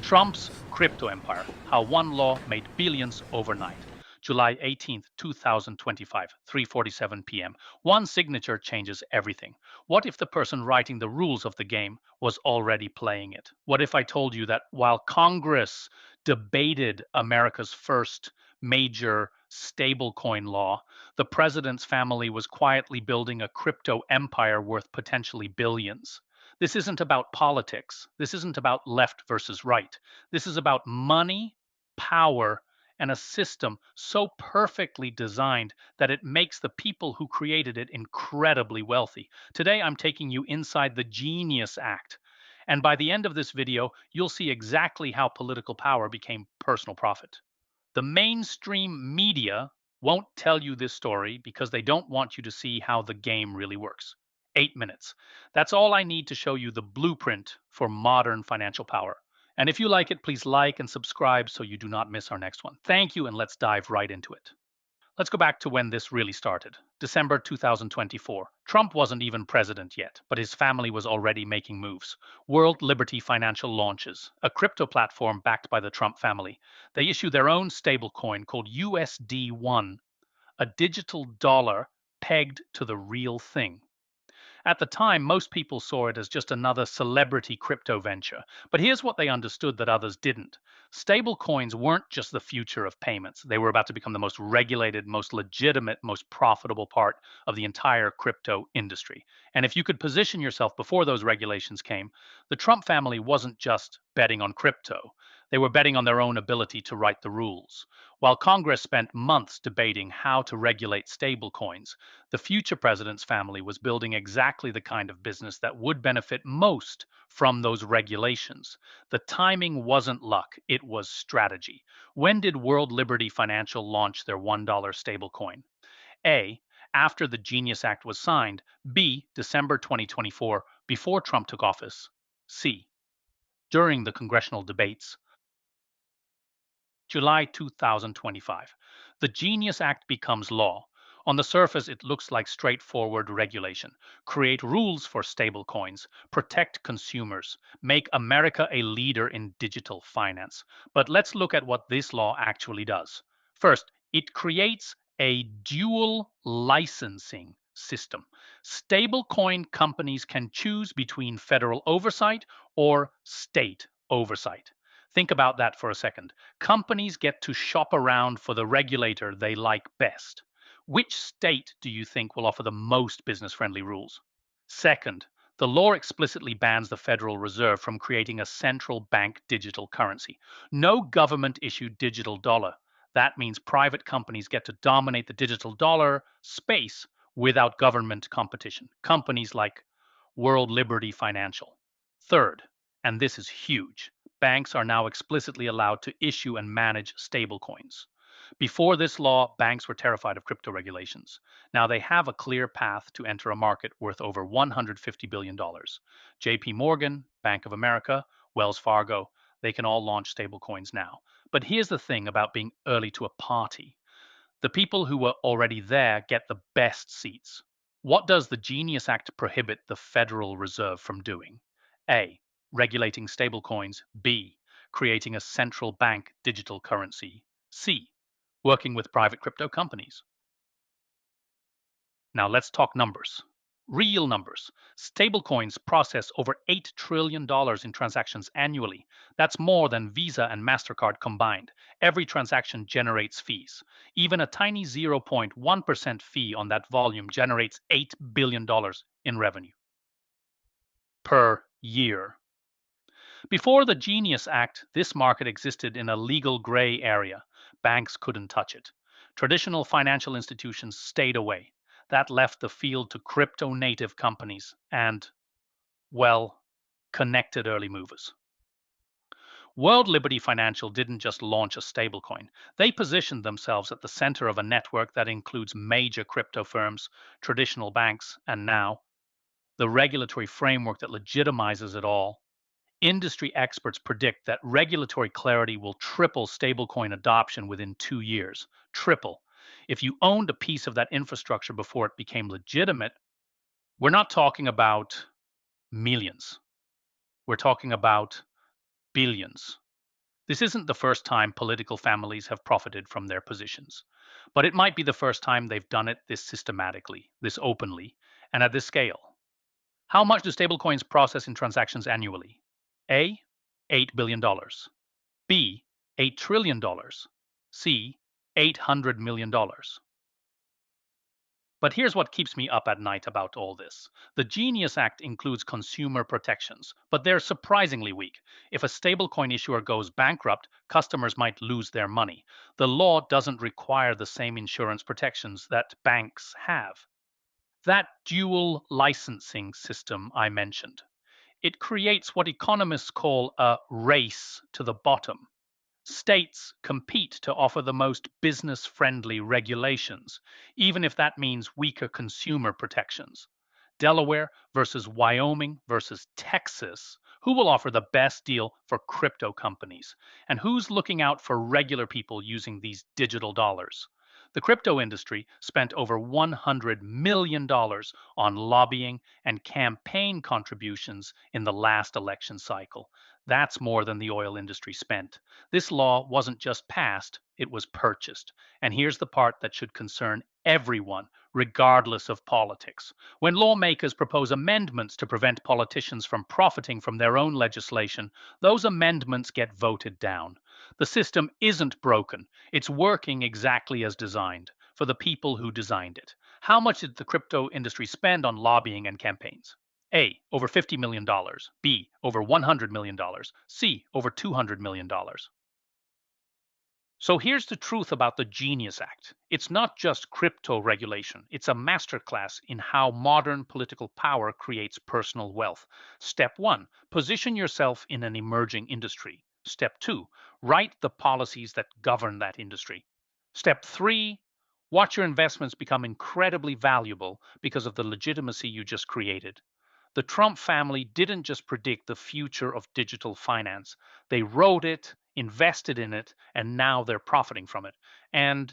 Trump's crypto empire, how one law made billions overnight. July 18th, 2025, 3:47 p.m. One signature changes everything. What if the person writing the rules of the game was already playing it? What if I told you that while Congress debated America's first major stablecoin law, the president's family was quietly building a crypto empire worth potentially billions? This isn't about politics. This isn't about left versus right. This is about money, power, and a system so perfectly designed that it makes the people who created it incredibly wealthy. Today, I'm taking you inside the Genius Act. And by the end of this video, you'll see exactly how political power became personal profit. The mainstream media won't tell you this story because they don't want you to see how the game really works. 8 minutes. That's all I need to show you the blueprint for modern financial power. And if you like it, please like and subscribe so you do not miss our next one. Thank you, and let's dive right into it. Let's go back to when this really started. December 2024. Trump wasn't even president yet, but his family was already making moves. World Liberty Financial launches, a crypto platform backed by the Trump family. They issue their own stablecoin called USD1, a digital dollar pegged to the real thing. At the time, most people saw it as just another celebrity crypto venture. But here's what they understood that others didn't. Stablecoins weren't just the future of payments. They were about to become the most regulated, most legitimate, most profitable part of the entire crypto industry. And if you could position yourself before those regulations came, the Trump family wasn't just betting on crypto. They were betting on their own ability to write the rules. While Congress spent months debating how to regulate stablecoins, the future president's family was building exactly the kind of business that would benefit most from those regulations. The timing wasn't luck, it was strategy. When did World Liberty Financial launch their $1 stablecoin? A. After the Genius Act was signed. B. December 2024, before Trump took office. C. During the congressional debates. July 2025. The Genius Act becomes law. On the surface, it looks like straightforward regulation. Create rules for stablecoins, protect consumers, make America a leader in digital finance. But let's look at what this law actually does. First, it creates a dual licensing system. Stablecoin companies can choose between federal oversight or state oversight. Think about that for a second. Companies get to shop around for the regulator they like best. Which state do you think will offer the most business friendly rules? Second, the law explicitly bans the Federal Reserve from creating a central bank digital currency. No government issued digital dollar. That means private companies get to dominate the digital dollar space without government competition. Companies like World Liberty Financial. Third, and this is huge, banks are now explicitly allowed to issue and manage stablecoins. Before this law, banks were terrified of crypto regulations. Now they have a clear path to enter a market worth over $150 billion. JP Morgan, Bank of America, Wells Fargo, they can all launch stablecoins now. But here's the thing about being early to a party. The people who were already there get the best seats. What does the Genius Act prohibit the Federal Reserve from doing? A. Regulating stablecoins. B. Creating a central bank digital currency. C. Working with private crypto companies. Now let's talk numbers. Real numbers. Stablecoins process over $8 trillion in transactions annually. That's more than Visa and MasterCard combined. Every transaction generates fees. Even a tiny 0.1% fee on that volume generates $8 billion in revenue per year. Before the Genius Act, this market existed in a legal gray area. Banks couldn't touch it. Traditional financial institutions stayed away. That left the field to crypto native companies and, well, connected early movers. World Liberty Financial didn't just launch a stablecoin. They positioned themselves at the center of a network that includes major crypto firms, traditional banks, and now the regulatory framework that legitimizes it all. Industry experts predict that regulatory clarity will triple stablecoin adoption within 2 years. Triple. If you owned a piece of that infrastructure before it became legitimate, we're not talking about millions. We're talking about billions. This isn't the first time political families have profited from their positions, but it might be the first time they've done it this systematically, this openly, and at this scale. How much do stablecoins process in transactions annually? A. $8 billion. B. $8 trillion. C. $800 million. But here's what keeps me up at night about all this. The Genius Act includes consumer protections, but they're surprisingly weak. If a stablecoin issuer goes bankrupt, customers might lose their money. The law doesn't require the same insurance protections that banks have. That dual licensing system I mentioned, it creates what economists call a race to the bottom. States compete to offer the most business friendly regulations, even if that means weaker consumer protections. Delaware versus Wyoming versus Texas. Who will offer the best deal for crypto companies? And who's looking out for regular people using these digital dollars? The crypto industry spent over $100 million on lobbying and campaign contributions in the last election cycle. That's more than the oil industry spent. This law wasn't just passed, it was purchased. And here's the part that should concern everyone, regardless of politics. When lawmakers propose amendments to prevent politicians from profiting from their own legislation, those amendments get voted down. The system isn't broken, it's working exactly as designed for the people who designed it. How much did the crypto industry spend on lobbying and campaigns? A. Over $50 million. B. Over $100 million. C. Over $200 million. So here's the truth about the Genius Act. It's not just crypto regulation, it's a masterclass in how modern political power creates personal wealth. Step one, position yourself in an emerging industry. Step two, write the policies that govern that industry. Step three, watch your investments become incredibly valuable because of the legitimacy you just created. The Trump family didn't just predict the future of digital finance, they wrote it, invested in it, and now they're profiting from it. And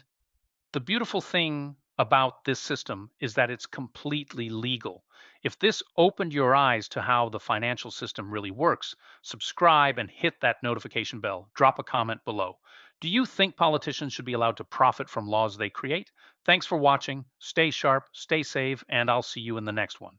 the beautiful thing about this system is that it's completely legal. If this opened your eyes to how the financial system really works, subscribe and hit that notification bell. Drop a comment below. Do you think politicians should be allowed to profit from laws they create? Thanks for watching. Stay sharp, stay safe, and I'll see you in the next one.